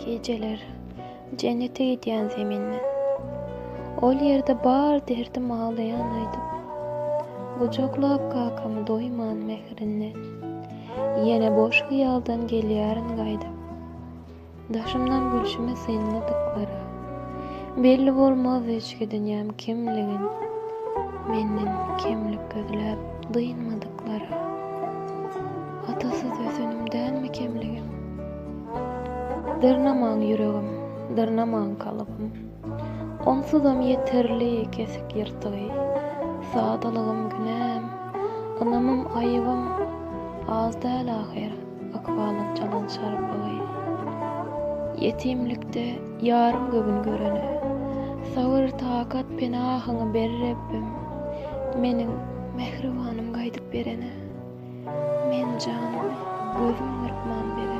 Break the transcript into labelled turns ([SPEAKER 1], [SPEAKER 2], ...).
[SPEAKER 1] Geceler cennete giden zeminle. Ol yerde bar derdim ağlayanaydım. Kucaklap kakamı doyman mehrinden. Yine boş hıyaldan gelýäryn gaýda. Daşımdan gülşüme sığınmadıklara. Belli bolmaz hiçki dünyam kimligin. Menden kimlik gözläp dıyınmadıklara. Atasız özünümden mi kimligim? Dırnaman yüregim, dırnaman kalıbım. Onsuzam yeterli kesik yırtıgy. Sadalygym günem, ınamym aýybym. Az däl ahir, akbalyň çalan şarpygy. Yetimlikde ýarym gögün görene. Sabyr takat penahyňy ber Rebbim. Meniň mehribanym gaýdyp berene. Men janymy gözüm ırkman berene.